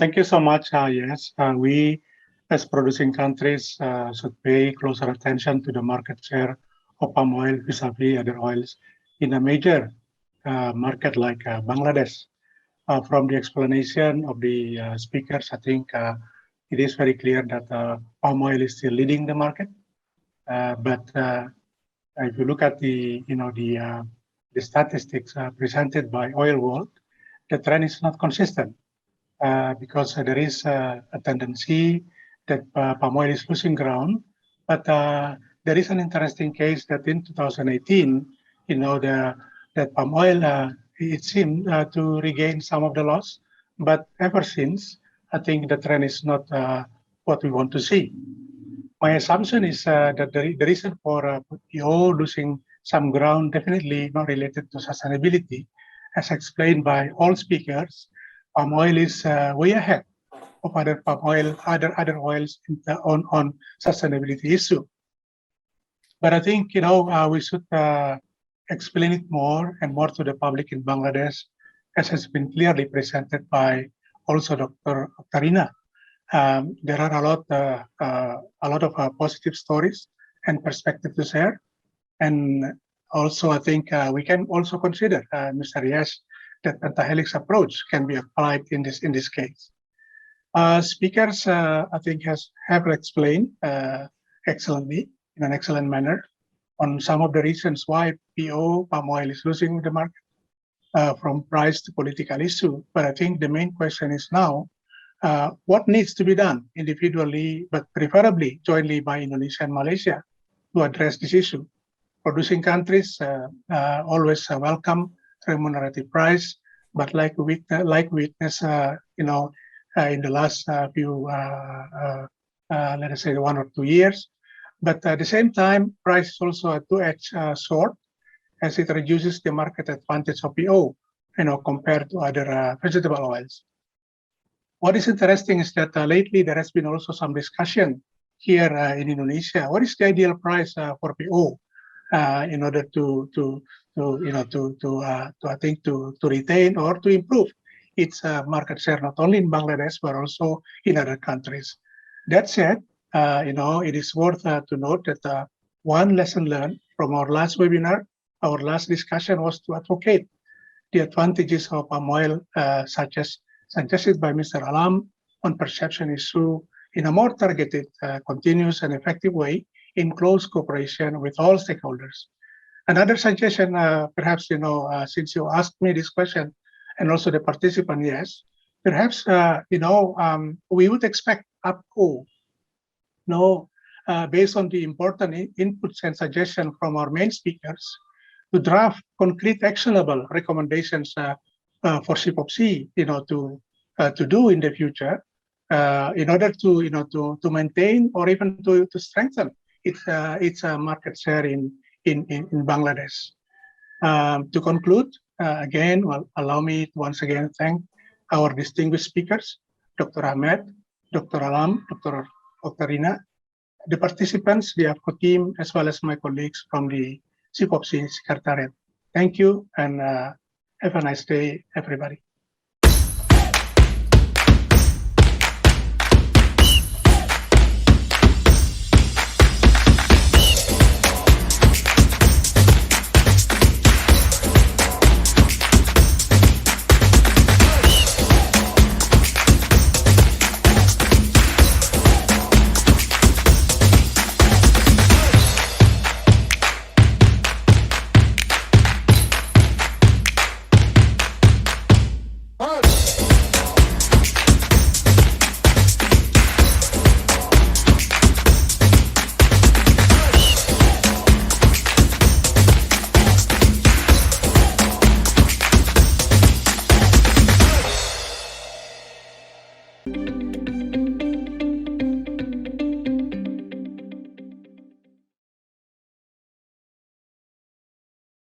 Thank you so much. Yes, we as producing countries should pay closer attention to the market share of palm oil vis-a-vis other oils in a major market like Bangladesh. From the explanation of the speakers, I think it is very clear that palm oil is still leading the market. But if you look at the statistics presented by Oil World, the trend is not consistent because there is a tendency that palm oil is losing ground. But there is an interesting case that in 2018, that palm oil it seemed to regain some of the loss, but ever since, I think the trend is not what we want to see. My assumption is that the reason for PO losing some ground definitely not related to sustainability, as explained by all speakers. Palm oil is way ahead of other palm oil, other oils on sustainability issue. But I think we should explain it more and more to the public in Bangladesh, as has been clearly presented by also Dr. Rina. There are a lot of positive stories and perspective to share, and also I think we can also consider, Mr. Yes, that anti-helix approach can be applied in this case. Speakers, I think, have explained excellently in an excellent manner on some of the reasons why PO palm oil is losing the market from price to political issue. But I think the main question is now, what needs to be done individually, but preferably jointly by Indonesia and Malaysia to address this issue. Producing countries always welcome remunerative price, but like witness, in the last few, let us say 1 or 2 years. But at the same time, price is also a two-edged sword, as it reduces the market advantage of PO, compared to other vegetable oils. What is interesting is that lately there has been also some discussion here in Indonesia. What is the ideal price for PO in order to retain or to improve its market share not only in Bangladesh but also in other countries. That said, it is worth to note that one lesson learned from our last webinar, our last discussion, was to advocate the advantages of palm oil, such as suggested by Mr. Alam, on perception issue in a more targeted, continuous and effective way in close cooperation with all stakeholders. Another suggestion, perhaps, since you asked me this question and also the participant, yes, perhaps, we would expect APCO, based on the important inputs and suggestions from our main speakers, to draft concrete actionable recommendations for CPOPC, to do in the future, in order to maintain or even to strengthen its market share in Bangladesh. To conclude, again, allow me to once again thank our distinguished speakers, Dr. Ahmed, Dr. Alam, Dr. Rina, the participants, the APCO team, as well as my colleagues from the CPOPC Secretariat. Thank you, and have a nice day, everybody.